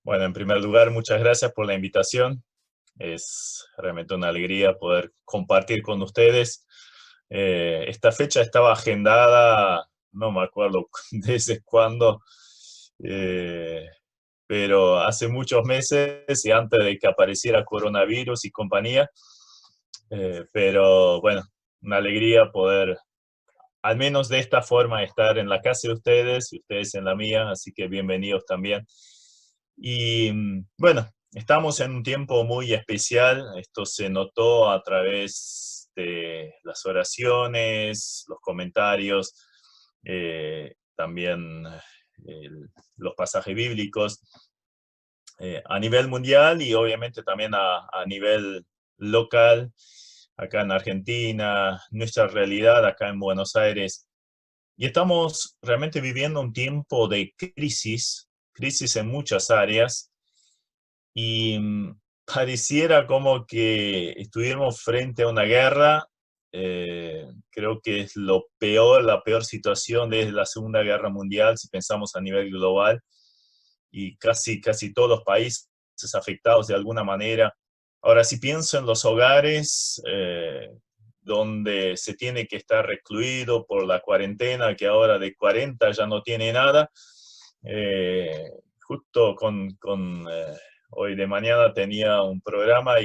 Bueno, en primer lugar, muchas gracias por la invitación. Es realmente una alegría poder compartir con ustedes. Esta fecha estaba agendada, no me acuerdo desde cuándo, eh, pero hace muchos meses y antes de que apareciera coronavirus y compañía. Pero bueno, una alegría poder, al menos de esta forma, estar en la casa de ustedes y ustedes en la mía, así que bienvenidos también. Y bueno, estamos en un tiempo muy especial. Esto se notó a través de las oraciones, los comentarios, también los pasajes bíblicos a nivel mundial y obviamente también a nivel local, acá en Argentina, nuestra realidad acá en Buenos Aires. Y estamos realmente viviendo un tiempo de crisis en muchas áreas, y pareciera como que estuviéramos frente a una guerra. Creo que es lo peor, la peor situación desde la Segunda Guerra Mundial, si pensamos a nivel global, y casi todos los países afectados de alguna manera. Ahora, si pienso en los hogares, donde se tiene que estar recluido por la cuarentena, que ahora de 40 ya no tiene nada, eh, justo hoy de mañana tenía un programa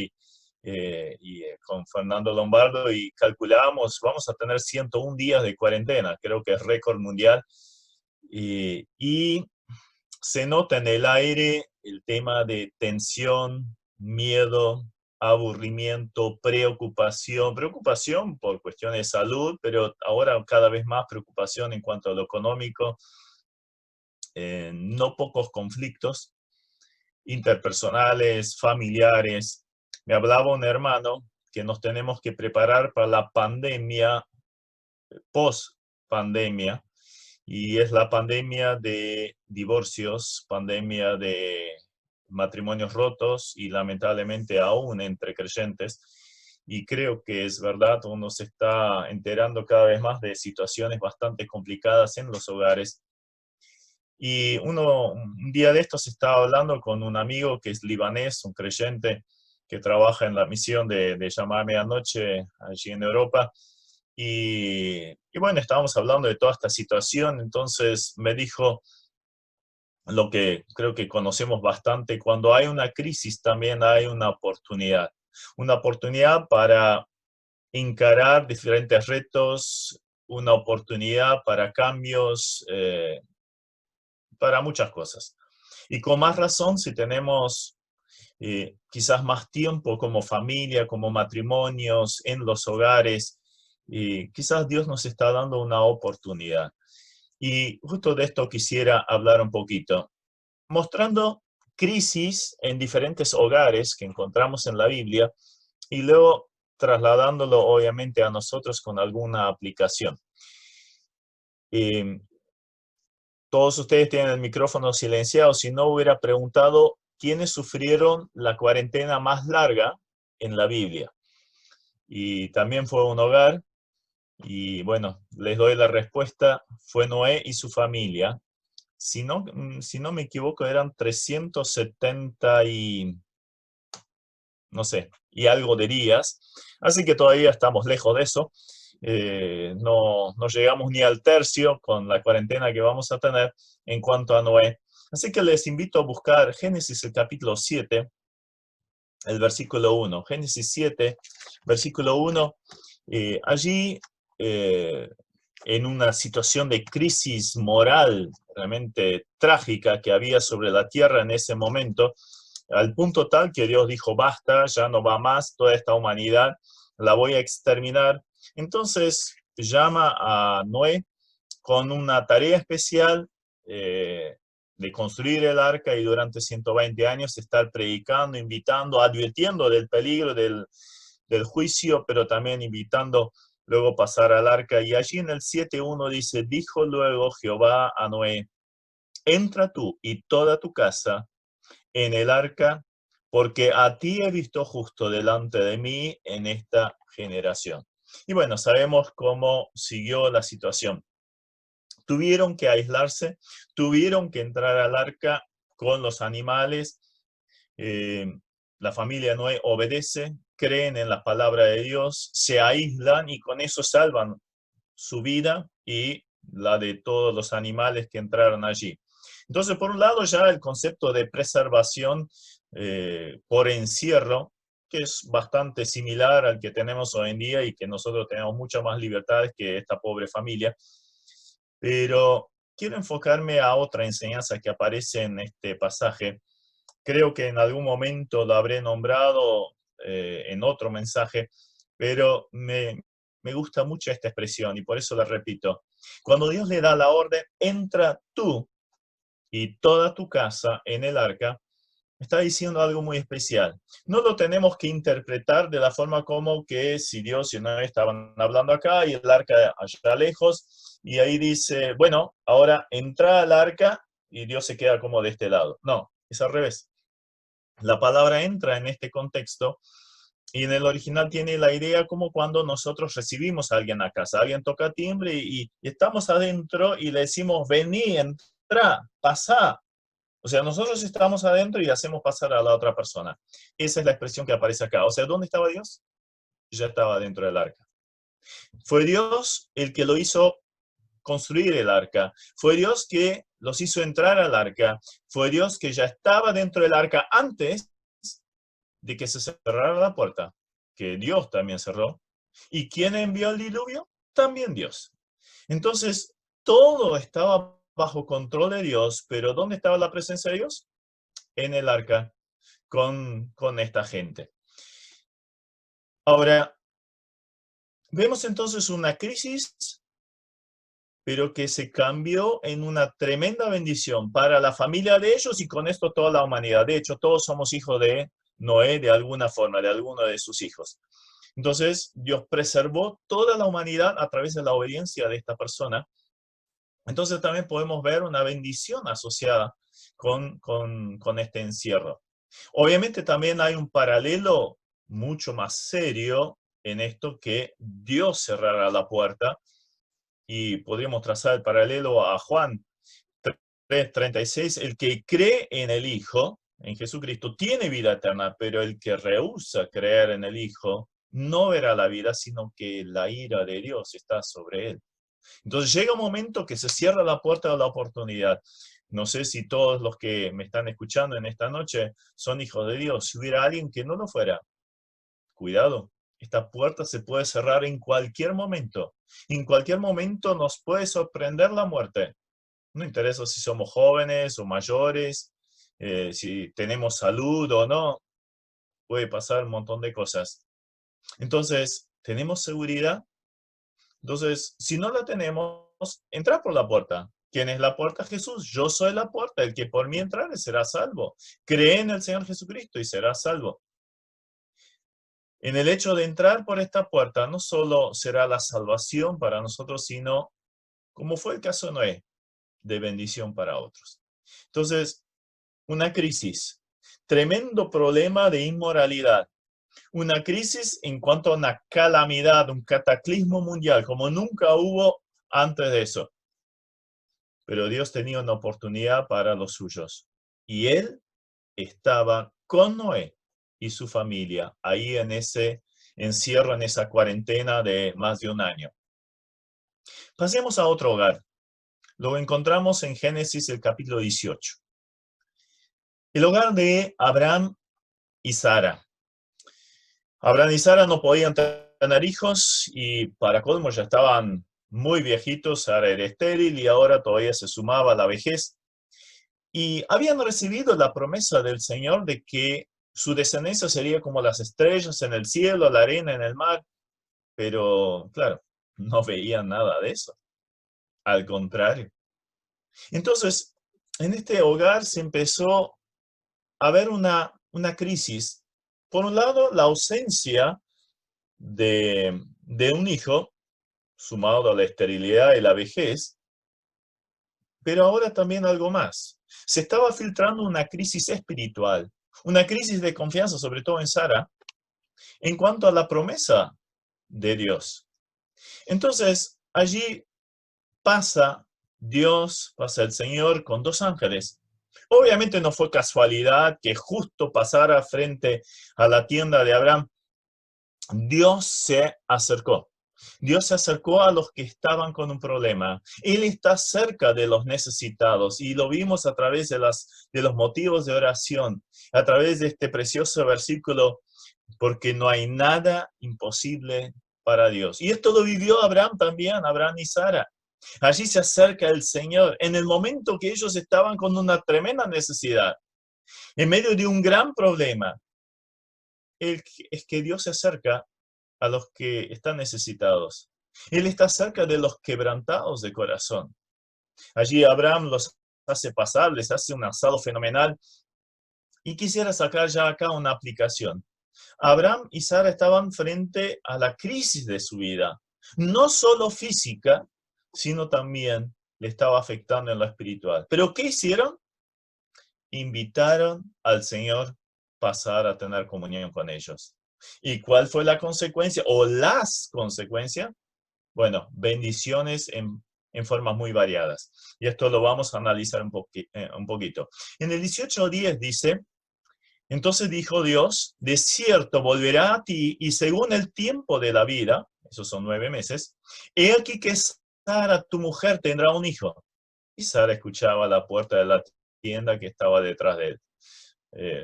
con Fernando Lombardo y calculábamos, vamos a tener 101 días de cuarentena, creo que es récord mundial. Y se nota en el aire el tema de tensión, miedo, aburrimiento, preocupación por cuestiones de salud, pero ahora cada vez más preocupación en cuanto a lo económico, no pocos conflictos interpersonales, familiares. Me hablaba un hermano que nos tenemos que preparar para la pandemia, post-pandemia, y es la pandemia de divorcios, pandemia de matrimonios rotos y lamentablemente aún entre creyentes. Y creo que es verdad, uno se está enterando cada vez más de situaciones bastante complicadas en los hogares. Y un día de estos estaba hablando con un amigo que es libanés, un creyente que trabaja en la misión de llamar a medianoche allí en Europa. Y bueno, estábamos hablando de toda esta situación, entonces me dijo lo que creo que conocemos bastante: cuando hay una crisis también hay una oportunidad para encarar diferentes retos, una oportunidad para cambios, para muchas cosas. Y con más razón si tenemos quizás más tiempo como familia, como matrimonios, en los hogares, y quizás Dios nos está dando una oportunidad. Y justo de esto quisiera hablar un poquito, mostrando crisis en diferentes hogares que encontramos en la Biblia y luego trasladándolo obviamente a nosotros con alguna aplicación. Eh, Todos ustedes tienen el micrófono silenciado, si no hubiera preguntado quiénes sufrieron la cuarentena más larga en la Biblia. Y también fue un hogar, y bueno, les doy la respuesta: fue Noé y su familia. Si no me equivoco, eran 370 y, no sé, y algo de días. Así que todavía estamos lejos de eso. No llegamos ni al tercio con la cuarentena que vamos a tener en cuanto a Noé. Así que les invito a buscar Génesis el capítulo 7, el versículo 1. Génesis 7, versículo 1. Allí, eh, en una situación de crisis moral realmente trágica que había sobre la tierra en ese momento, al punto tal que Dios dijo: basta, ya no va más, toda esta humanidad la voy a exterminar. Entonces llama a Noé con una tarea especial, de construir el arca, y durante 120 años estar predicando, invitando, advirtiendo del peligro del juicio, pero también invitando luego pasar al arca. Y allí en el 7:1 dice: dijo luego Jehová a Noé: entra tú y toda tu casa en el arca, porque a ti he visto justo delante de mí en esta generación. Y bueno, sabemos cómo siguió la situación. Tuvieron que aislarse, tuvieron que entrar al arca con los animales. Eh, la familia Noé obedece, creen en la palabra de Dios, se aíslan y con eso salvan su vida y la de todos los animales que entraron allí. Entonces, por un lado, ya el concepto de preservación por encierro, que es bastante similar al que tenemos hoy en día y que nosotros tenemos muchas más libertades que esta pobre familia. Pero quiero enfocarme a otra enseñanza que aparece en este pasaje. Creo que en algún momento lo habré nombrado en otro mensaje, pero me gusta mucho esta expresión y por eso la repito. Cuando Dios le da la orden, entra tú y toda tu casa en el arca, está diciendo algo muy especial. No lo tenemos que interpretar de la forma como que si Dios y Noé estaban hablando acá y el arca allá lejos, y ahí dice, bueno, ahora entra al arca y Dios se queda como de este lado. No, es al revés. La palabra entra en este contexto y en el original tiene la idea como cuando nosotros recibimos a alguien a casa. Alguien toca timbre y estamos adentro y le decimos, vení, entra, pasá. O sea, nosotros estamos adentro y hacemos pasar a la otra persona. Esa es la expresión que aparece acá. O sea, ¿dónde estaba Dios? Ya estaba dentro del arca. Fue Dios el que lo hizo construir el arca. Fue Dios que los hizo entrar al arca. Fue Dios que ya estaba dentro del arca antes de que se cerrara la puerta, que Dios también cerró. ¿Y quién envió el diluvio? También Dios. Entonces, todo estaba bajo control de Dios, pero ¿dónde estaba la presencia de Dios? En el arca con esta gente. Ahora, vemos entonces una crisis, pero que se cambió en una tremenda bendición para la familia de ellos y con esto toda la humanidad. De hecho, todos somos hijos de Noé de alguna forma, de alguno de sus hijos. Entonces, Dios preservó toda la humanidad a través de la obediencia de esta persona. Entonces, también podemos ver una bendición asociada con este encierro. Obviamente, también hay un paralelo mucho más serio en esto que Dios cerrará la puerta y podríamos trazar el paralelo a Juan 3:36, el que cree en el Hijo, en Jesucristo, tiene vida eterna, pero el que rehúsa creer en el Hijo no verá la vida, sino que la ira de Dios está sobre él. Entonces llega un momento que se cierra la puerta de la oportunidad. No sé si todos los que me están escuchando en esta noche son hijos de Dios. Si hubiera alguien que no lo fuera, cuidado, esta puerta se puede cerrar en cualquier momento. En cualquier momento nos puede sorprender la muerte. No interesa si somos jóvenes o mayores, si tenemos salud o no, puede pasar un montón de cosas. Entonces, ¿tenemos seguridad? Entonces, si no la tenemos, entra por la puerta. ¿Quién es la puerta? Jesús. Yo soy la puerta. El que por mí entrare será salvo. Cree en el Señor Jesucristo y será salvo. En el hecho de entrar por esta puerta, no solo será la salvación para nosotros, sino, como fue el caso de Noé, de bendición para otros. Entonces, una crisis, tremendo problema de inmoralidad, una crisis en cuanto a una calamidad, un cataclismo mundial, como nunca hubo antes de eso. Pero Dios tenía una oportunidad para los suyos. Y Él estaba con Noé y su familia, ahí en ese encierro, en esa cuarentena de más de un año. Pasemos a otro hogar. Lo encontramos en Génesis, el capítulo 18. El hogar de Abraham y Sara. Abraham y Sara no podían tener hijos y para colmo ya estaban muy viejitos. Sara era estéril y ahora todavía se sumaba a la vejez. Y habían recibido la promesa del Señor de que su descendencia sería como las estrellas en el cielo, la arena en el mar, pero claro, no veían nada de eso. Al contrario. Entonces, en este hogar se empezó a ver una crisis. Por un lado, la ausencia de un hijo, sumado a la esterilidad y la vejez, pero ahora también algo más. Se estaba filtrando una crisis espiritual, una crisis de confianza, sobre todo en Sara, en cuanto a la promesa de Dios. Entonces, allí pasa Dios, pasa el Señor con dos ángeles Obviamente no fue casualidad que justo pasara frente a la tienda de Abraham. Dios se acercó. Dios se acercó a los que estaban con un problema. Él está cerca de los necesitados y lo vimos a través de los motivos de oración, a través de este precioso versículo, porque no hay nada imposible para Dios. Y esto lo vivió Abraham también, Abraham y Sara. Allí se acerca el Señor en el momento que ellos estaban con una tremenda necesidad, en medio de un gran problema. Es que Dios se acerca a los que están necesitados. Él está cerca de los quebrantados de corazón. Allí Abraham los hace pasar, les hace un asado fenomenal. Y quisiera sacar ya acá una aplicación. Abraham y Sara estaban frente a la crisis de su vida, no solo física, sino también le estaba afectando en lo espiritual. ¿Pero qué hicieron? Invitaron al Señor a pasar a tener comunión con ellos. ¿Y cuál fue la consecuencia o las consecuencias? Bueno, bendiciones en formas muy variadas. Y esto lo vamos a analizar un poquito. En el 18:10 dice, entonces dijo Dios, de cierto volverá a ti y según el tiempo de la vida, esos son 9 meses, he aquí que Sara, tu mujer, tendrá un hijo. Y Sara escuchaba a la puerta de la tienda que estaba detrás de él.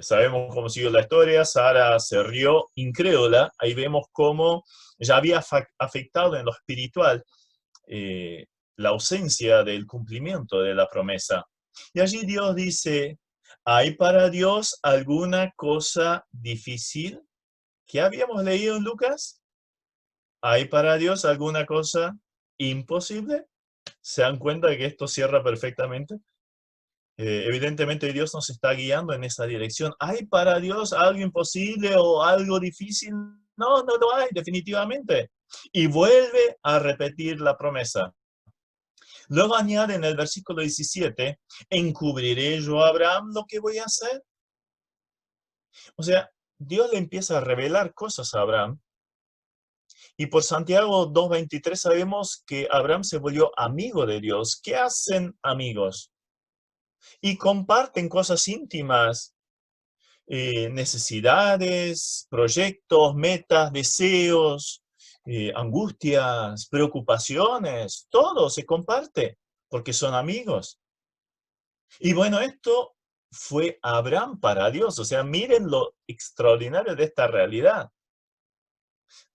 Sabemos cómo siguió la historia. Sara se rió incrédula. Ahí vemos cómo ya había afectado en lo espiritual la ausencia del cumplimiento de la promesa. Y allí Dios dice, ¿hay para Dios alguna cosa difícil? ¿Qué habíamos leído en Lucas? ¿Hay para Dios alguna cosa imposible? ¿Se dan cuenta de que esto cierra perfectamente? Evidentemente Dios nos está guiando en esa dirección. ¿Hay para Dios algo imposible o algo difícil? No, no lo hay, definitivamente. Y vuelve a repetir la promesa. Luego añade en el versículo 17, ¿encubriré yo a Abraham lo que voy a hacer? O sea, Dios le empieza a revelar cosas a Abraham. Y por Santiago 2:23 sabemos que Abraham se volvió amigo de Dios. ¿Qué hacen amigos? Y comparten cosas íntimas, necesidades, proyectos, metas, deseos, angustias, preocupaciones, todo se comparte porque son amigos. Y bueno, esto fue Abraham para Dios, o sea, miren lo extraordinario de esta realidad.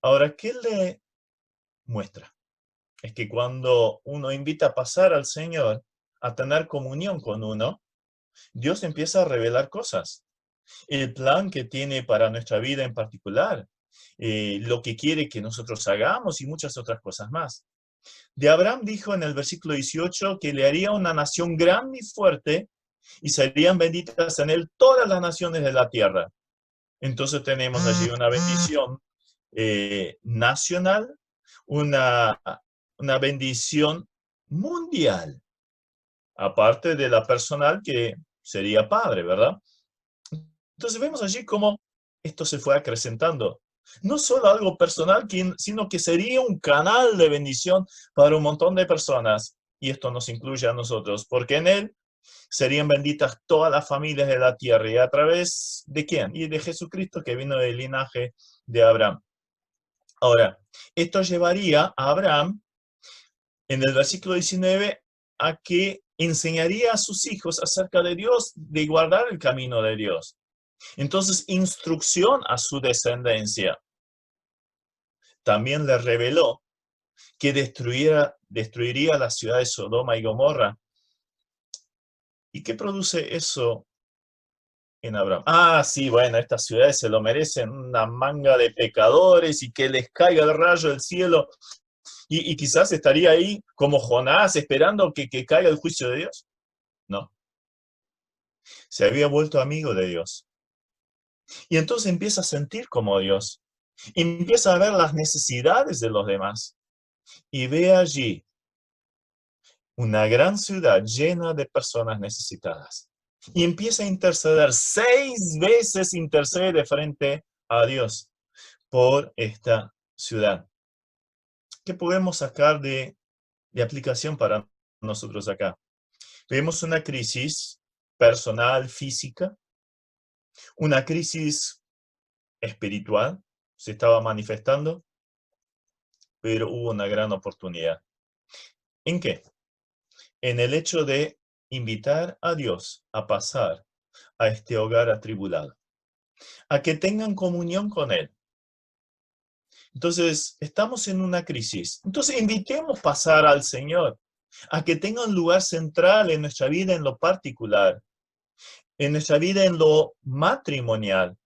Ahora, ¿qué le muestra? Es que cuando uno invita a pasar al Señor, a tener comunión con uno, Dios empieza a revelar cosas. El plan que tiene para nuestra vida en particular, lo que quiere que nosotros hagamos y muchas otras cosas más. De Abraham dijo en el versículo 18 que le haría una nación grande y fuerte y serían benditas en él todas las naciones de la tierra. Entonces tenemos allí una bendición nacional, una, una bendición mundial, aparte de la personal que sería padre, ¿verdad? Entonces vemos allí cómo esto se fue acrecentando. No solo algo personal, sino que sería un canal de bendición para un montón de personas. Y esto nos incluye a nosotros, porque en él serían benditas todas las familias de la tierra. ¿Y a través de quién? Y de Jesucristo, que vino del linaje de Abraham. Ahora, esto llevaría a Abraham, en el versículo 19, a que enseñaría a sus hijos acerca de Dios, de guardar el camino de Dios. Entonces, instrucción a su descendencia. También le reveló que destruiría la ciudad de Sodoma y Gomorra. ¿Y qué produce eso en Abraham? Ah, sí, bueno, estas ciudades se lo merecen, una manga de pecadores y que les caiga el rayo del cielo. Y quizás estaría ahí como Jonás esperando que caiga el juicio de Dios. No, se había vuelto amigo de Dios. Y entonces empieza a sentir como Dios. Empieza a ver las necesidades de los demás. Y ve allí una gran ciudad llena de personas necesitadas. Y empieza a interceder. 6 veces intercede frente a Dios por esta ciudad. ¿Qué podemos sacar de aplicación para nosotros acá? Vemos una crisis personal, física, una crisis espiritual se estaba manifestando, pero hubo una gran oportunidad. ¿En qué? En el hecho de invitar a Dios a pasar a este hogar atribulado, a que tengan comunión con Él. Entonces, estamos en una crisis. Entonces, invitemos a pasar al Señor, a que tenga un lugar central en nuestra vida en lo particular, en nuestra vida en lo matrimonial,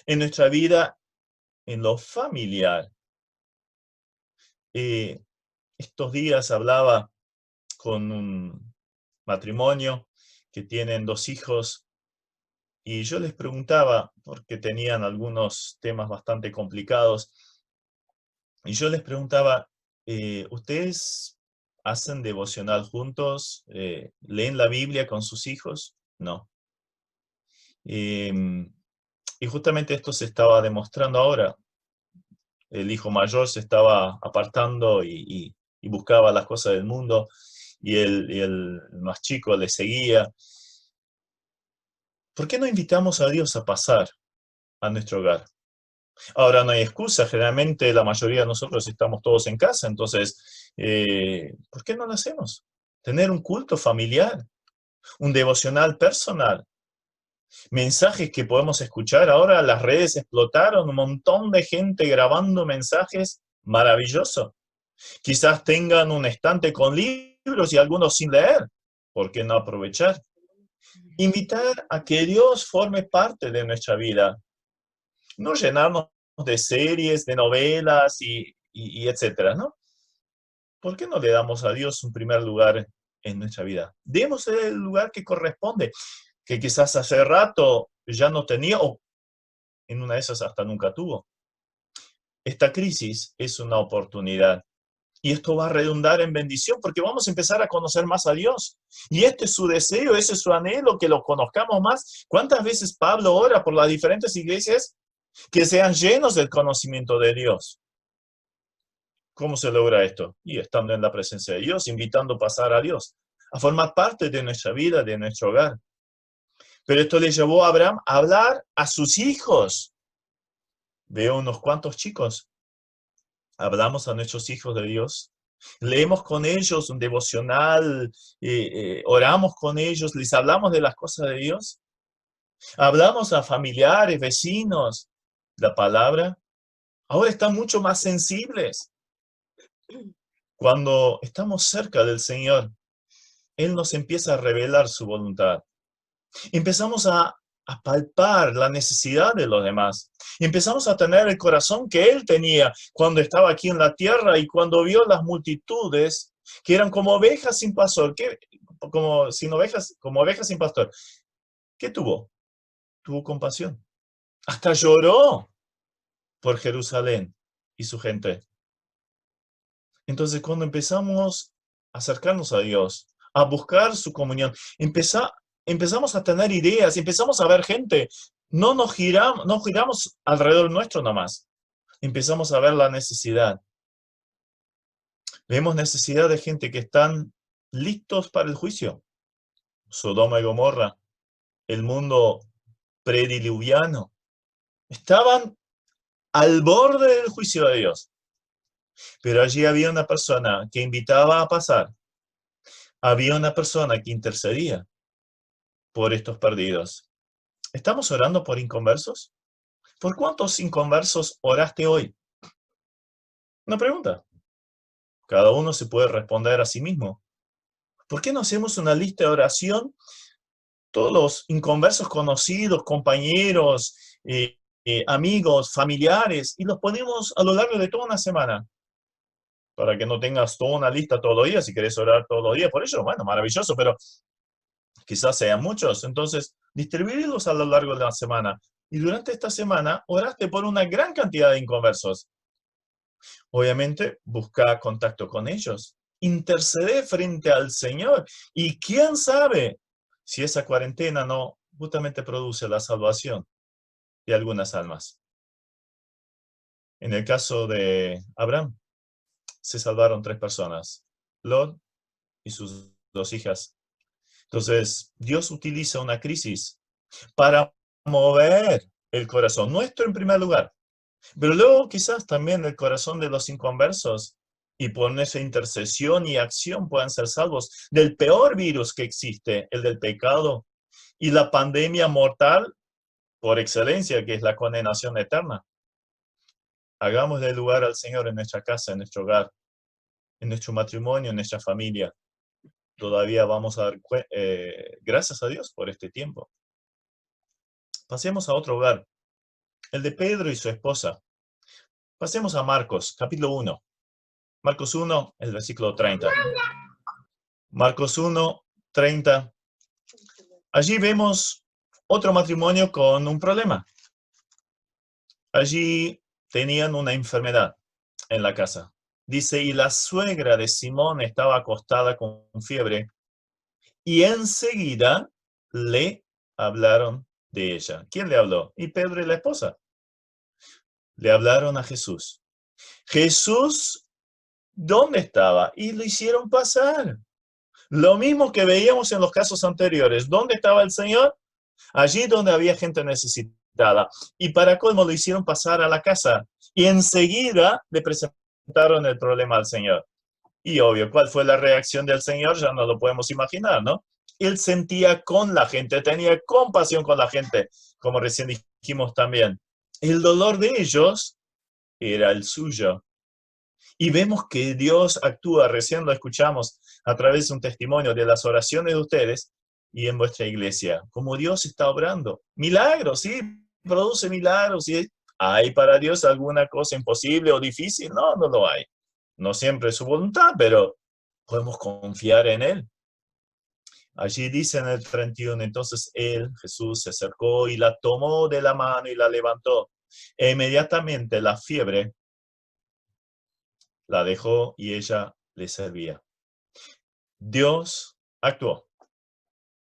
en nuestra vida en lo familiar. Estos días hablaba con un matrimonio que tienen 2 hijos y yo les preguntaba, porque tenían algunos temas bastante complicados, y yo les preguntaba, ¿ustedes hacen devocional juntos? ¿Leen la Biblia con sus hijos? No. Em, y justamente esto se estaba demostrando ahora. El hijo mayor se estaba apartando y buscaba las cosas del mundo, y el más chico le seguía. ¿Por qué no invitamos a Dios a pasar a nuestro hogar? Ahora no hay excusa, generalmente la mayoría de nosotros estamos todos en casa, entonces, ¿por qué no lo hacemos? Tener un culto familiar, un devocional personal, mensajes que podemos escuchar. Ahora las redes explotaron, un montón de gente grabando mensajes, maravilloso. Quizás tengan un estante con libros y algunos sin leer. ¿Por qué no aprovechar? Invitar a que Dios forme parte de nuestra vida. No llenarnos de series, de novelas y etcétera, ¿no? ¿Por qué no le damos a Dios un primer lugar en nuestra vida? Démosle el lugar que corresponde, que quizás hace rato ya no tenía, o en una de esas hasta nunca tuvo. Esta crisis es una oportunidad. Y esto va a redundar en bendición porque vamos a empezar a conocer más a Dios. Y este es su deseo, ese es su anhelo, que lo conozcamos más. ¿Cuántas veces Pablo ora por las diferentes iglesias que sean llenos del conocimiento de Dios? ¿Cómo se logra esto? Y estando en la presencia de Dios, invitando a pasar a Dios, a formar parte de nuestra vida, de nuestro hogar. Pero esto le llevó a Abraham a hablar a sus hijos. Veo unos cuantos chicos. Hablamos a nuestros hijos de Dios. Leemos con ellos un devocional, oramos con ellos, les hablamos de las cosas de Dios. Hablamos a familiares, vecinos. La palabra ahora están mucho más sensibles. Cuando estamos cerca del Señor, Él nos empieza a revelar su voluntad. Empezamos a palpar la necesidad de los demás. Empezamos a tener el corazón que Él tenía cuando estaba aquí en la tierra y cuando vio las multitudes que eran como ovejas sin pastor, como ovejas sin pastor. ¿Qué tuvo? Tuvo compasión. Hasta lloró por Jerusalén y su gente. Entonces, cuando empezamos a acercarnos a Dios, a buscar su comunión, empezamos a tener ideas, empezamos a ver gente. No giramos alrededor nuestro nomás. Empezamos a ver la necesidad. Vemos necesidad de gente que están listos para el juicio. Sodoma y Gomorra, el mundo prediluviano, estaban al borde del juicio de Dios. Pero allí había una persona que invitaba a pasar. Había una persona que intercedía por estos perdidos. ¿Estamos orando por inconversos? ¿Por cuántos inconversos oraste hoy? Una pregunta. Cada uno se puede responder a sí mismo. ¿Por qué no hacemos una lista de oración? Todos los inconversos conocidos, compañeros, amigos, familiares, y los ponemos a lo largo de toda una semana. Para que no tengas toda una lista todos los días, si querés orar todos los días por ellos, bueno, maravilloso, pero quizás sean muchos. Entonces, distribuirlos a lo largo de la semana. Y durante esta semana, oraste por una gran cantidad de inconversos. Obviamente, busca contacto con ellos. Intercede frente al Señor. Y quién sabe si esa cuarentena no justamente produce la salvación de algunas almas. En el caso de Abraham, se salvaron 3 personas, Lot y sus 2 hijas. Entonces, Dios utiliza una crisis para mover el corazón, nuestro en primer lugar, pero luego quizás también el corazón de los inconversos, y por esa intercesión y acción puedan ser salvos del peor virus que existe, el del pecado, y la pandemia mortal por excelencia, que es la condenación eterna. Hagámosle lugar al Señor en nuestra casa, en nuestro hogar, en nuestro matrimonio, en nuestra familia. Todavía vamos a dar gracias a Dios por este tiempo. Pasemos a otro hogar, el de Pedro y su esposa. Pasemos a Marcos, capítulo 1. Marcos 1, el versículo 30. Marcos 1, 30. Allí vemos otro matrimonio con un problema. Allí tenían una enfermedad en la casa. Dice, y la suegra de Simón estaba acostada con fiebre, y enseguida le hablaron de ella. ¿Quién le habló? Y Pedro y la esposa. Le hablaron a Jesús. Jesús, ¿dónde estaba? Y lo hicieron pasar. Lo mismo que veíamos en los casos anteriores. ¿Dónde estaba el Señor? Allí donde había gente necesitada. Y para colmo lo hicieron pasar a la casa. Y enseguida le presentaron el problema al Señor. Y obvio, ¿cuál fue la reacción del Señor? Ya no lo podemos imaginar, ¿no? Él sentía con la gente, tenía compasión con la gente, como recién dijimos también. El dolor de ellos era el suyo. Y vemos que Dios actúa, recién lo escuchamos a través de un testimonio de las oraciones de ustedes y en vuestra iglesia, como Dios está obrando. Milagros, sí, produce milagros. ¿Sí? ¿Hay para Dios alguna cosa imposible o difícil? No, no lo hay. No siempre es su voluntad, pero podemos confiar en Él. Allí dice en el 31, entonces Él, Jesús, se acercó y la tomó de la mano y la levantó. E inmediatamente la fiebre la dejó y ella le servía. Dios actuó,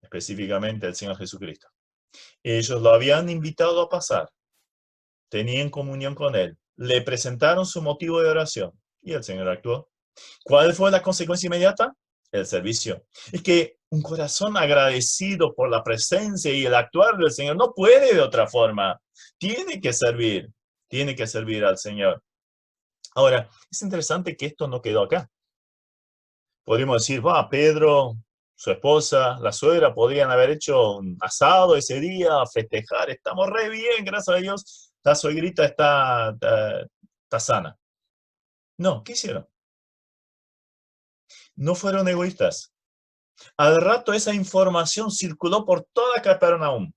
específicamente el Señor Jesucristo. Ellos lo habían invitado a pasar, tenían comunión con Él, le presentaron su motivo de oración y el Señor actuó. ¿Cuál fue la consecuencia inmediata? El servicio. Es que un corazón agradecido por la presencia y el actuar del Señor no puede de otra forma. Tiene que servir al Señor. Ahora, es interesante que esto no quedó acá. Podríamos decir, Pedro, su esposa, la suegra, podrían haber hecho un asado ese día, festejar, estamos re bien, gracias a Dios, la suegrita está sana. No, ¿qué hicieron? No fueron egoístas. Al rato esa información circuló por toda Capernaum,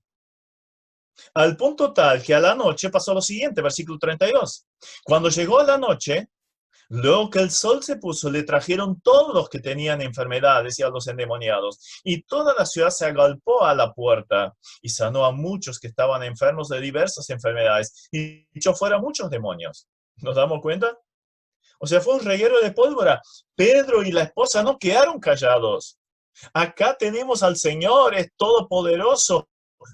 al punto tal que a la noche pasó lo siguiente, versículo 32. Cuando llegó la noche, luego que el sol se puso, le trajeron todos los que tenían enfermedades y a los endemoniados, y toda la ciudad se agolpó a la puerta, y sanó a muchos que estaban enfermos de diversas enfermedades, y echó fuera muchos demonios. ¿Nos damos cuenta? O sea, fue un reguero de pólvora. Pedro y la esposa no quedaron callados. Acá tenemos al Señor, es todopoderoso.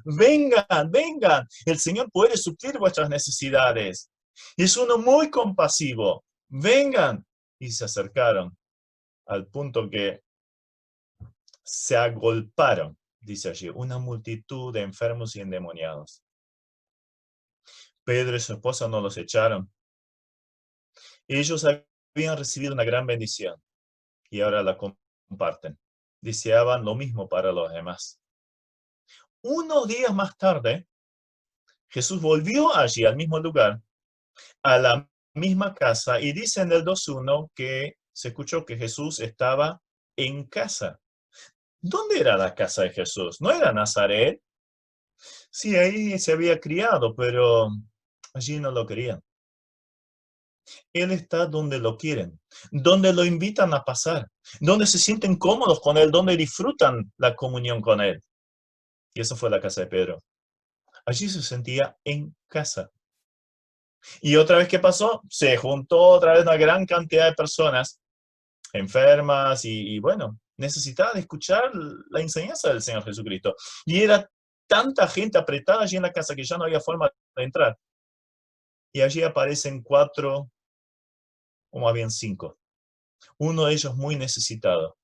Vengan, vengan. El Señor puede suplir vuestras necesidades. Es uno muy compasivo. Vengan. Y se acercaron al punto que se agolparon, dice allí, una multitud de enfermos y endemoniados. Pedro y su esposa no los echaron. Ellos habían recibido una gran bendición y ahora la comparten. Deseaban lo mismo para los demás. Unos días más tarde, Jesús volvió allí al mismo lugar, a la misma casa, y dice en el 2:1 que se escuchó que Jesús estaba en casa. ¿Dónde era la casa de Jesús? ¿No era Nazaret? Sí, ahí se había criado, pero allí no lo querían. Él está donde lo quieren, donde lo invitan a pasar, donde se sienten cómodos con Él, donde disfrutan la comunión con Él. Y eso fue la casa de Pedro. Allí se sentía en casa. Y otra vez, ¿qué pasó? Se juntó otra vez una gran cantidad de personas enfermas y bueno, necesitaban escuchar la enseñanza del Señor Jesucristo. Y era tanta gente apretada allí en la casa que ya no había forma de entrar. Y allí aparecen 4, o más bien 5. Uno de ellos muy necesitado.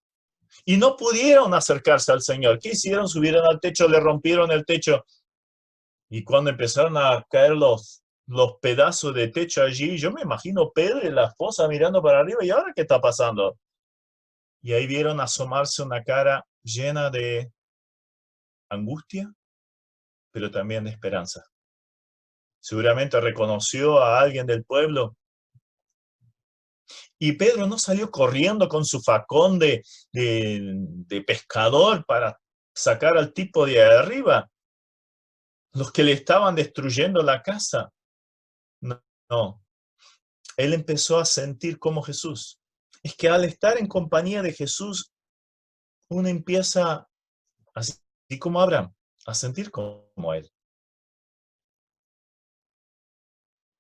Y no pudieron acercarse al Señor. ¿Qué hicieron? Subieron al techo, le rompieron el techo. Y cuando empezaron a caer los pedazos de techo allí, yo me imagino Pedro y la esposa mirando para arriba. ¿Y ahora qué está pasando? Y ahí vieron asomarse una cara llena de angustia, pero también de esperanza. Seguramente reconoció a alguien del pueblo. Y Pedro no salió corriendo con su facón de pescador para sacar al tipo de arriba, los que le estaban destruyendo la casa. No, no. Él empezó a sentir como Jesús. Es que al estar en compañía de Jesús, uno empieza, así como Abraham, a sentir como él.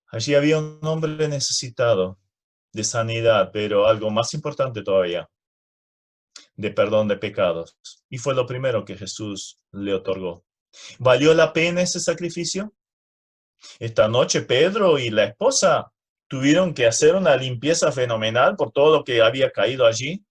Allí había un hombre necesitado de sanidad, pero algo más importante todavía, de perdón de pecados. Y fue lo primero que Jesús le otorgó. ¿Valió la pena ese sacrificio? Esta noche Pedro y la esposa tuvieron que hacer una limpieza fenomenal por todo lo que había caído allí.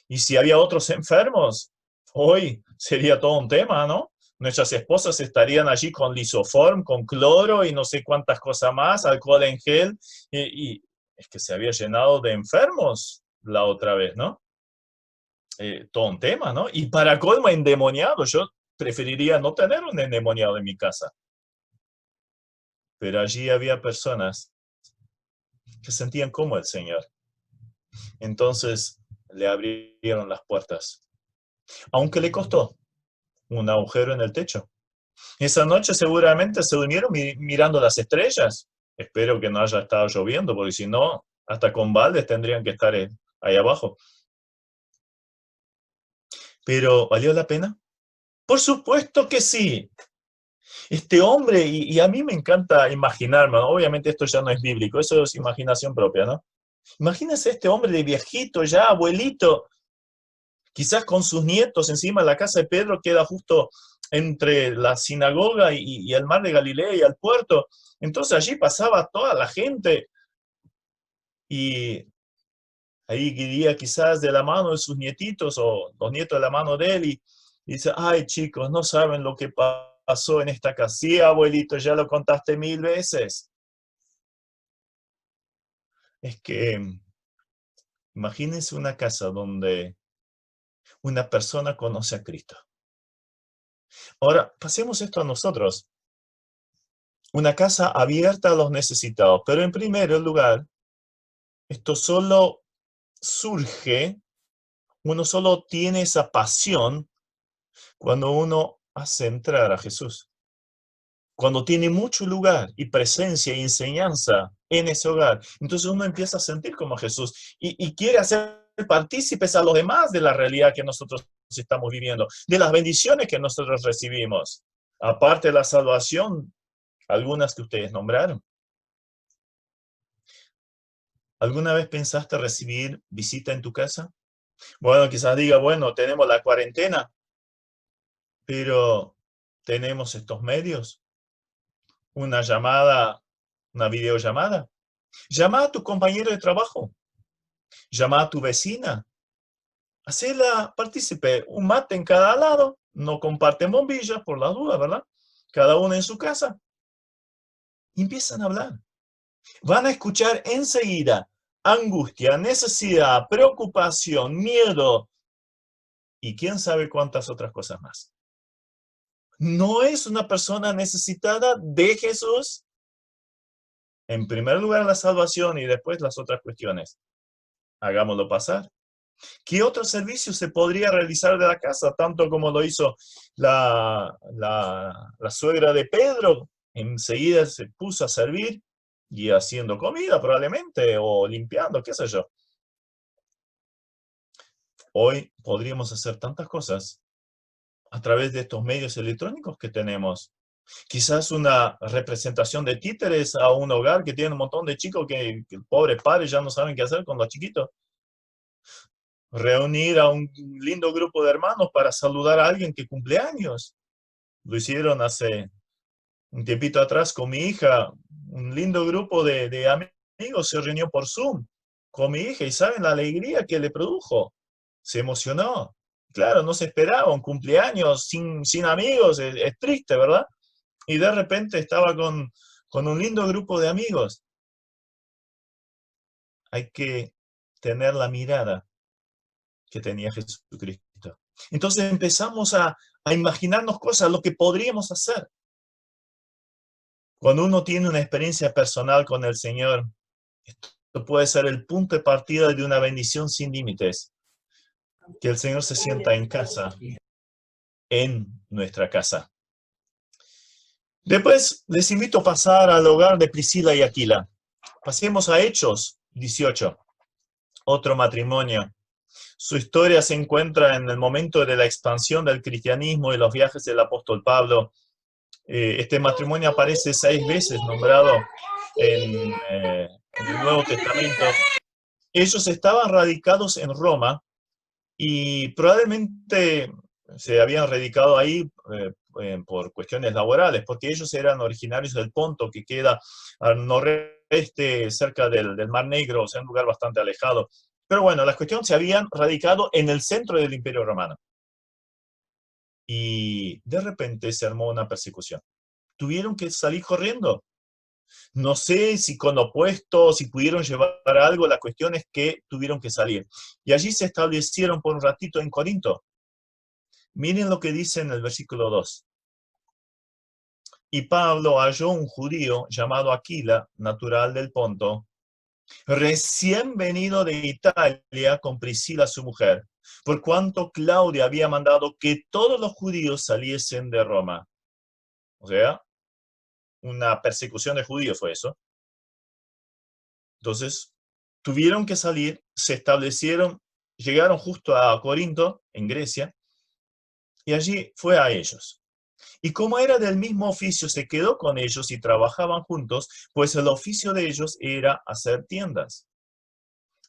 Y si había otros enfermos, hoy sería todo un tema, ¿no? Nuestras esposas estarían allí con lisoform, con cloro y no sé cuántas cosas más, alcohol en gel, y es que se había llenado de enfermos la otra vez, ¿no? Todo un tema, ¿no? Y para colmo, endemoniado. Yo preferiría no tener un endemoniado en mi casa. Pero allí había personas que sentían como el Señor. Entonces le abrieron las puertas, aunque le costó un agujero en el techo. Esa noche seguramente se durmieron mirando las estrellas. Espero que no haya estado lloviendo, porque si no, hasta con baldes tendrían que estar ahí abajo. ¿Pero valió la pena? Por supuesto que sí. Este hombre, y a mí me encanta imaginarme, ¿no? Obviamente esto ya no es bíblico, eso es imaginación propia, ¿no? Imagínense este hombre de viejito, ya abuelito, quizás con sus nietos encima. La casa de Pedro queda justo entre la sinagoga y el mar de Galilea y el puerto. Entonces allí pasaba toda la gente y ahí iría quizás de la mano de sus nietitos o los nietos de la mano de él y dice, ay chicos, no saben lo que pasó en esta casa. Sí, abuelito, ya lo contaste 1000 veces. Es que imagínense una casa donde una persona conoce a Cristo. Ahora, pasemos esto a nosotros. Una casa abierta a los necesitados, pero en primer lugar, esto solo surge, uno solo tiene esa pasión cuando uno hace entrar a Jesús. Cuando tiene mucho lugar y presencia y enseñanza en ese hogar, entonces uno empieza a sentir como Jesús y quiere hacer partícipes a los demás de la realidad que nosotros estamos viviendo, de las bendiciones que nosotros recibimos. Aparte de la salvación, algunas que ustedes nombraron. ¿Alguna vez pensaste recibir visita en tu casa? Bueno, quizás diga, bueno, tenemos la cuarentena, pero tenemos estos medios, una llamada, una videollamada. Llama a tu compañero de trabajo, llama a tu vecina, hacela partícipe, un mate en cada lado, no comparten bombillas por las dudas, ¿verdad? Cada uno en su casa. Y empiezan a hablar. Van a escuchar enseguida angustia, necesidad, preocupación, miedo y quién sabe cuántas otras cosas más. ¿No es una persona necesitada de Jesús? En primer lugar la salvación y después las otras cuestiones. Hagámoslo pasar. ¿Qué otro servicio se podría realizar de la casa? Tanto como lo hizo la suegra de Pedro. Enseguida se puso a servir y haciendo comida probablemente, o limpiando, qué sé yo. Hoy podríamos hacer tantas cosas a través de estos medios electrónicos que tenemos. Quizás una representación de títeres a un hogar que tiene un montón de chicos que pobres padres ya no saben qué hacer con los chiquitos. Reunir a un lindo grupo de hermanos para saludar a alguien que cumple años. Lo hicieron hace un tiempito atrás con mi hija. Un lindo grupo de amigos se reunió por Zoom con mi hija y saben la alegría que le produjo. se emocionó. Claro, no se esperaba un cumpleaños sin amigos, es triste, ¿verdad? Y de repente estaba con un lindo grupo de amigos. Hay que tener la mirada que tenía Jesucristo. Entonces empezamos a imaginarnos cosas, lo que podríamos hacer. Cuando uno tiene una experiencia personal con el Señor, esto puede ser el punto de partida de una bendición sin límites. Que el Señor se sienta en casa, en nuestra casa. Después les invito a pasar al hogar de Priscila y Aquila. Pasemos a Hechos 18, otro matrimonio. Su historia se encuentra en el momento de la expansión del cristianismo y los viajes del apóstol Pablo. Este matrimonio aparece 6 veces nombrado en el Nuevo Testamento. Ellos estaban radicados en Roma y probablemente se habían radicado ahí por cuestiones laborales, porque ellos eran originarios del Ponto, que queda al noreste, cerca del Mar Negro, o sea, un lugar bastante alejado. Pero bueno, la cuestión, se habían radicado en el centro del Imperio Romano. Y de repente se armó una persecución. Tuvieron que salir corriendo. No sé si con opuestos, si pudieron llevar algo, la cuestión es que tuvieron que salir. Y allí se establecieron por un ratito en Corinto. Miren lo que dice en el versículo 2. Y Pablo halló un judío llamado Aquila, natural del Ponto, recién venido de Italia con Priscila su mujer, por cuanto Claudia había mandado que todos los judíos saliesen de Roma. O sea, una persecución de judíos fue eso. Entonces, tuvieron que salir, se establecieron, llegaron justo a Corinto, en Grecia, y allí fue a ellos. Y como era del mismo oficio, se quedó con ellos y trabajaban juntos, pues el oficio de ellos era hacer tiendas.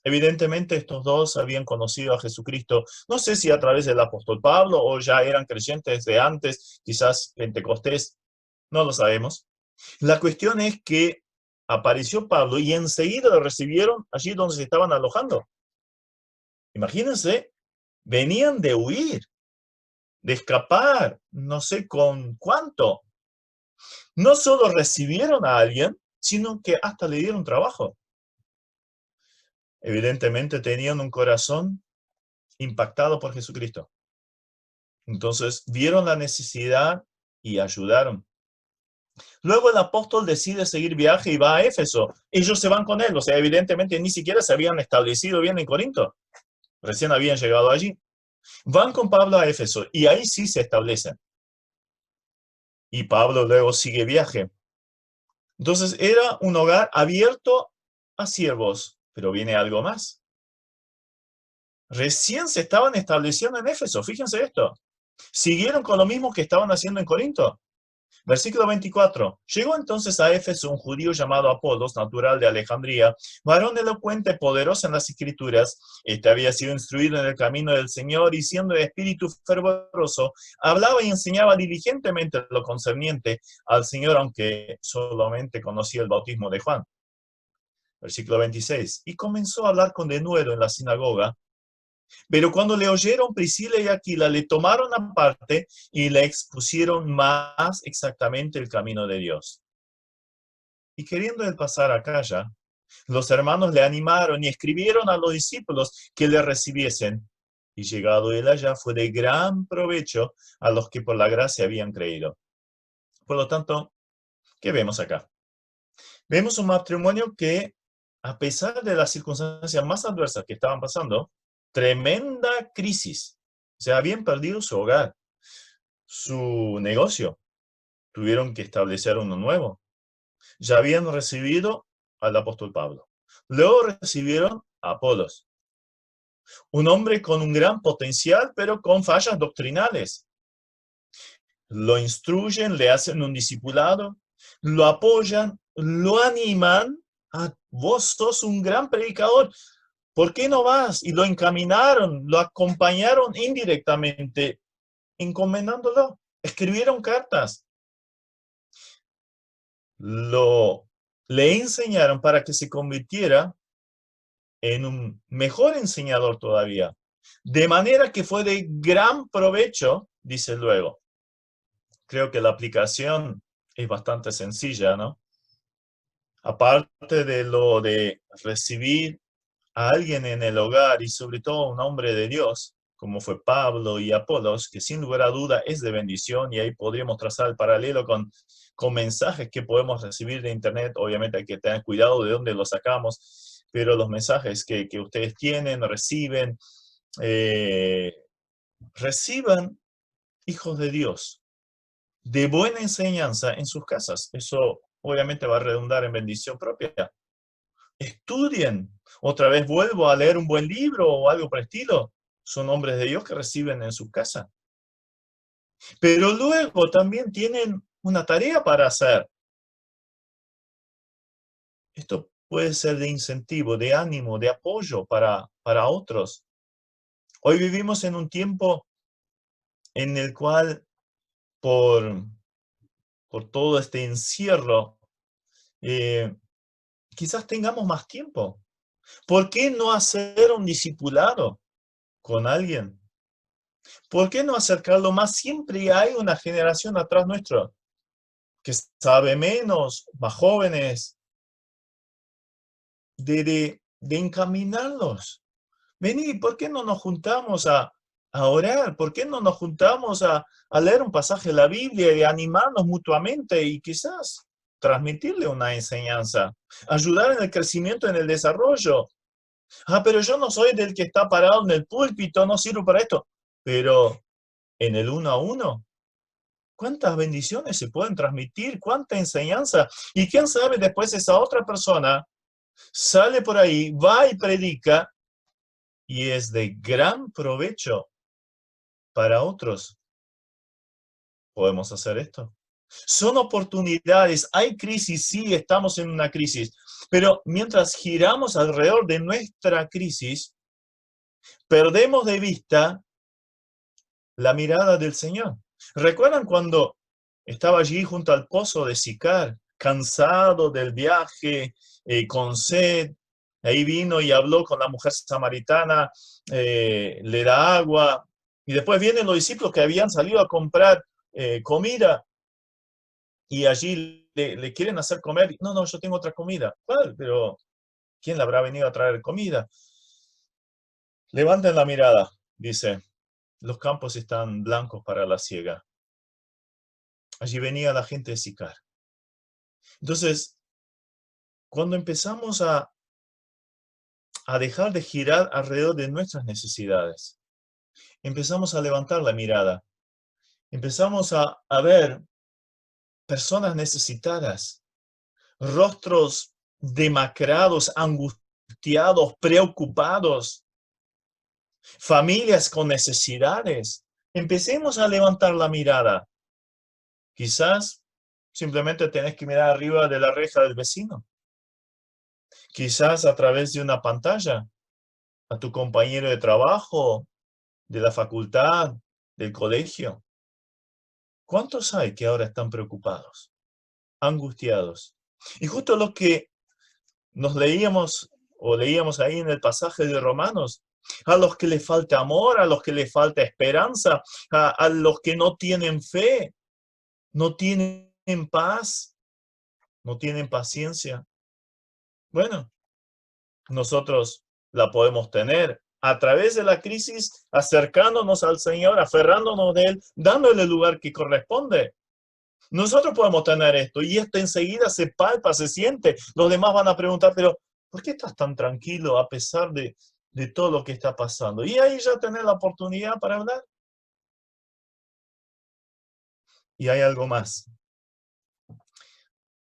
Evidentemente estos dos habían conocido a Jesucristo, no sé si a través del apóstol Pablo o ya eran creyentes de antes, quizás Pentecostés, no lo sabemos. La cuestión es que apareció Pablo y enseguida lo recibieron allí donde se estaban alojando. Imagínense, venían de huir, de escapar, no sé con cuánto. No solo recibieron a alguien, sino que hasta le dieron trabajo. Evidentemente tenían un corazón impactado por Jesucristo. Entonces vieron la necesidad y ayudaron. Luego el apóstol decide seguir viaje y va a Éfeso. Ellos se van con él, o sea, evidentemente ni siquiera se habían establecido bien en Corinto. Recién habían llegado allí. Van con Pablo a Éfeso y ahí sí se establecen. Y Pablo luego sigue viaje. Entonces era un hogar abierto a siervos, pero viene algo más. Recién se estaban estableciendo en Éfeso, fíjense esto. Siguieron con lo mismo que estaban haciendo en Corinto. Versículo 24. Llegó entonces a Éfeso un judío llamado Apolos, natural de Alejandría, varón elocuente, poderoso en las escrituras. Este había sido instruido en el camino del Señor y siendo de espíritu fervoroso, hablaba y enseñaba diligentemente lo concerniente al Señor, aunque solamente conocía el bautismo de Juan. Versículo 26. Y comenzó a hablar con denuedo en la sinagoga. Pero cuando le oyeron Priscila y Aquila, le tomaron aparte y le expusieron más exactamente el camino de Dios. Y queriendo él pasar a Acaya, los hermanos le animaron y escribieron a los discípulos que le recibiesen. Y llegado él allá, fue de gran provecho a los que por la gracia habían creído. Por lo tanto, ¿qué vemos acá? Vemos un matrimonio que, a pesar de las circunstancias más adversas que estaban pasando, tremenda crisis. O sea, habían perdido su hogar, su negocio. Tuvieron que establecer uno nuevo. Ya habían recibido al apóstol Pablo. Luego recibieron a Apolos. Un hombre con un gran potencial, pero con fallas doctrinales. Lo instruyen, le hacen un discipulado, lo apoyan, lo animan. Vos sos un gran predicador. ¿Por qué no vas? Y lo encaminaron, lo acompañaron indirectamente, encomendándolo. Escribieron cartas. Le enseñaron para que se convirtiera en un mejor enseñador todavía. De manera que fue de gran provecho, dice luego. Creo que la aplicación es bastante sencilla, ¿no? Aparte de lo de recibir a alguien en el hogar y sobre todo un hombre de Dios, como fue Pablo y Apolos, que sin lugar a duda es de bendición, y ahí podríamos trazar el paralelo con mensajes que podemos recibir de Internet. Obviamente hay que tener cuidado de dónde los sacamos, pero los mensajes que ustedes tienen, eh, reciban hijos de Dios, de buena enseñanza en sus casas. Eso obviamente va a redundar en bendición propia. Estudien. Otra vez vuelvo a leer un buen libro o algo por el estilo. Son hombres de Dios que reciben en su casa. Pero luego también tienen una tarea para hacer. Esto puede ser de incentivo, de ánimo, de apoyo para otros. Hoy vivimos en un tiempo en el cual por todo este encierro, quizás tengamos más tiempo. ¿Por qué no hacer un discipulado con alguien? ¿Por qué no acercarlo más? Siempre hay una generación atrás nuestro que sabe menos, más jóvenes, de encaminarlos. Vení, ¿por qué no nos juntamos a orar? ¿Por qué no nos juntamos a leer un pasaje de la Biblia y animarnos mutuamente y quizás transmitirle una enseñanza, ayudar en el crecimiento, en el desarrollo? Pero yo no soy del que está parado en el púlpito, no sirvo para esto. Pero en el uno a uno, ¿cuántas bendiciones se pueden transmitir? ¿Cuánta enseñanza? Y quién sabe, después esa otra persona sale por ahí, va y predica y es de gran provecho para otros. ¿Podemos hacer esto? Son oportunidades. Hay crisis, sí, estamos en una crisis. Pero mientras giramos alrededor de nuestra crisis, perdemos de vista la mirada del Señor. ¿Recuerdan cuando estaba allí junto al pozo de Sicar, cansado del viaje, con sed? Ahí vino y habló con la mujer samaritana, le da agua, y después vienen los discípulos que habían salido a comprar comida, y allí le quieren hacer comer. No, no, yo tengo otra comida. ¿Cuál? Pero ¿quién le habrá venido a traer comida? Levanten la mirada, dice. Los campos están blancos para la siega. Allí venía la gente de Sicar. Entonces, cuando empezamos a dejar de girar alrededor de nuestras necesidades, empezamos a levantar la mirada, empezamos a ver personas necesitadas, rostros demacrados, angustiados, preocupados, familias con necesidades. Empecemos a levantar la mirada. Quizás simplemente tenés que mirar arriba de la reja del vecino. Quizás a través de una pantalla, a tu compañero de trabajo, de la facultad, del colegio. ¿Cuántos hay que ahora están preocupados, angustiados? Y justo lo que nos leíamos ahí en el pasaje de Romanos, a los que les falta amor, a los que les falta esperanza, a los que no tienen fe, no tienen paz, no tienen paciencia. Bueno, nosotros la podemos tener a través de la crisis, acercándonos al Señor, aferrándonos de Él, dándole el lugar que corresponde. Nosotros podemos tener esto y esto enseguida se palpa, se siente. Los demás van a preguntar, pero ¿por qué estás tan tranquilo a pesar de todo lo que está pasando? Y ahí ya tenés la oportunidad para hablar. Y hay algo más.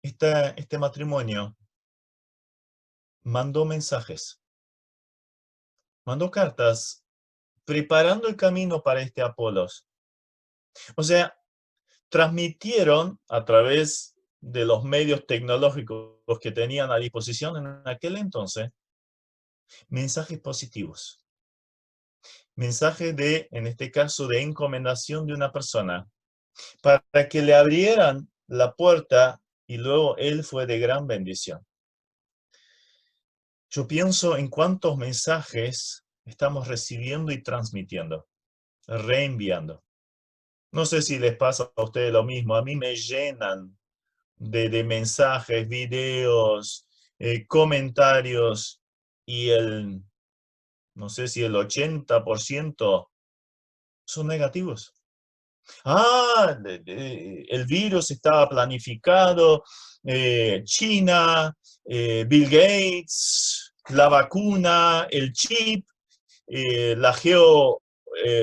Este matrimonio mandó mensajes, mandó cartas preparando el camino para este Apolos. O sea, transmitieron a través de los medios tecnológicos que tenían a disposición en aquel entonces, mensajes positivos. Mensajes de, en este caso, de encomendación de una persona, para que le abrieran la puerta y luego él fue de gran bendición. Yo pienso en cuántos mensajes estamos recibiendo y transmitiendo, reenviando. No sé si les pasa a ustedes lo mismo, a mí me llenan de mensajes, videos, comentarios, y no sé si el 80% son negativos. El virus estaba planificado, China, Bill Gates, la vacuna, el chip, la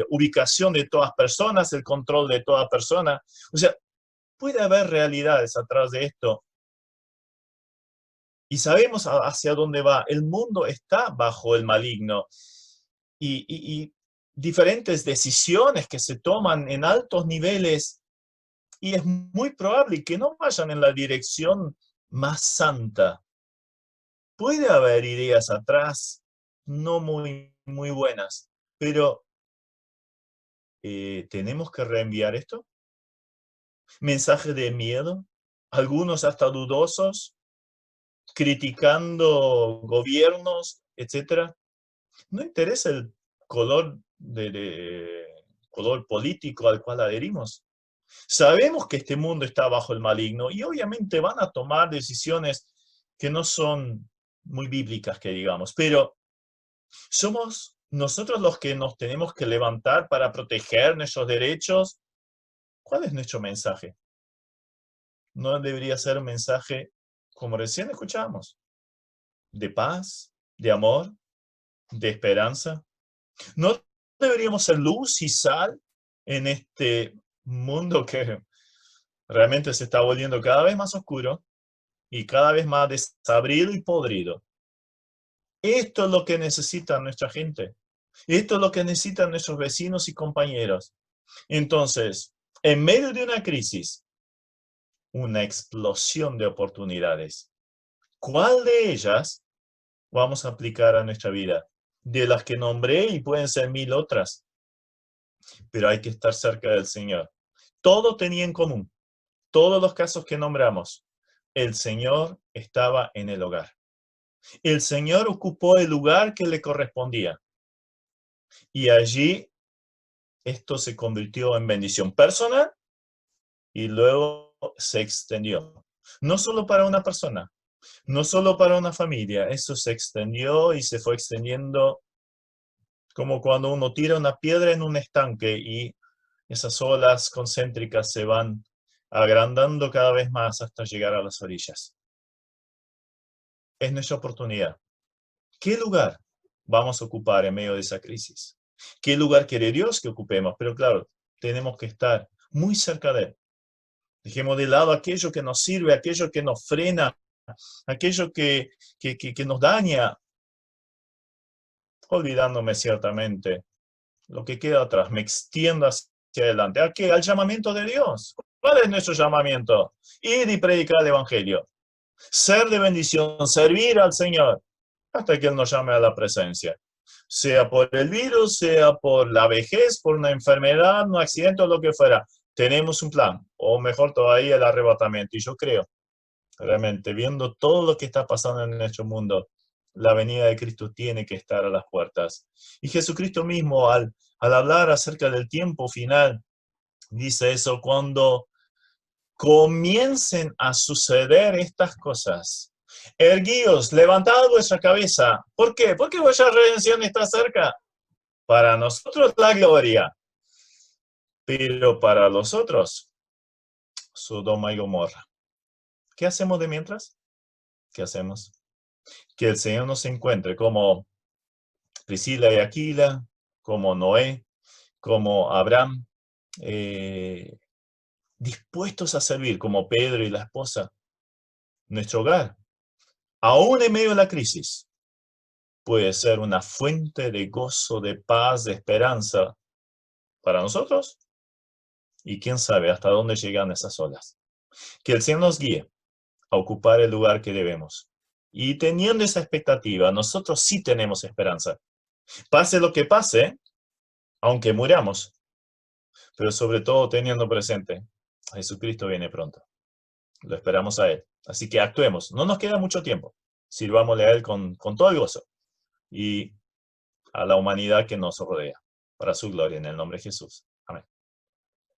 ubicación de todas personas, el control de toda persona. O sea, puede haber realidades atrás de esto. Y sabemos hacia dónde va. El mundo está bajo el maligno. Y diferentes decisiones que se toman en altos niveles, y es muy probable que no vayan en la dirección más santa. Puede haber ideas atrás no muy buenas, pero ¿tenemos que reenviar esto? Mensajes de miedo, algunos hasta dudosos, criticando gobiernos, etcétera. No interesa el color, color político al cual adherimos. Sabemos que este mundo está bajo el maligno y obviamente van a tomar decisiones que no son muy bíblicas, que digamos, pero somos nosotros los que nos tenemos que levantar para proteger nuestros derechos. ¿Cuál es nuestro mensaje? ¿No debería ser un mensaje, como recién escuchamos, de paz, de amor, de esperanza? ¿No deberíamos ser luz y sal en este mundo que realmente se está volviendo cada vez más oscuro y cada vez más desabrido y podrido? Esto es lo que necesita nuestra gente. Esto es lo que necesitan nuestros vecinos y compañeros. Entonces, en medio de una crisis, una explosión de oportunidades. ¿Cuál de ellas vamos a aplicar a nuestra vida? De las que nombré, y pueden ser 1000 otras, pero hay que estar cerca del Señor. Todo tenía en común. Todos los casos que nombramos, el Señor estaba en el hogar. El Señor ocupó el lugar que le correspondía. Y allí esto se convirtió en bendición personal y luego se extendió. No solo para una persona, no solo para una familia, eso se extendió y se fue extendiendo como cuando uno tira una piedra en un estanque y esas olas concéntricas se van agrandando cada vez más hasta llegar a las orillas. Es nuestra oportunidad. ¿Qué lugar vamos a ocupar en medio de esa crisis? ¿Qué lugar quiere Dios que ocupemos? Pero claro, tenemos que estar muy cerca de Él. Dejemos de lado aquello que nos sirve, aquello que nos frena, aquello que nos daña, olvidándome ciertamente lo que queda atrás. Me extiendo hacia adelante. ¿A qué? Al llamamiento de Dios. ¿Cuál es nuestro llamamiento? Ir y predicar el Evangelio. Ser de bendición, servir al Señor, hasta que Él nos llame a la presencia. Sea por el virus, sea por la vejez, por una enfermedad, un accidente o lo que fuera. Tenemos un plan, o mejor todavía, el arrebatamiento. Y yo creo, realmente, viendo todo lo que está pasando en nuestro mundo, la venida de Cristo tiene que estar a las puertas. Y Jesucristo mismo, al hablar acerca del tiempo final, dice eso: cuando comiencen a suceder estas cosas, erguíos, levantad vuestra cabeza. ¿Por qué? Porque vuestra redención está cerca. Para nosotros la gloria, pero para los otros, Sodoma y Gomorra. ¿Qué hacemos de mientras? ¿Qué hacemos? Que el Señor nos encuentre como Priscila y Aquila, como Noé, como Abraham, dispuestos a servir, como Pedro y la esposa. Nuestro hogar, aún en medio de la crisis, puede ser una fuente de gozo, de paz, de esperanza para nosotros, y quién sabe hasta dónde llegan esas olas. Que el Señor nos guíe a ocupar el lugar que debemos. Y teniendo esa expectativa, nosotros sí tenemos esperanza. Pase lo que pase, aunque muramos, pero sobre todo teniendo presente, Jesucristo viene pronto. Lo esperamos a Él. Así que actuemos. No nos queda mucho tiempo. Sirvámosle a Él con todo el gozo. Y a la humanidad que nos rodea. Para su gloria, en el nombre de Jesús.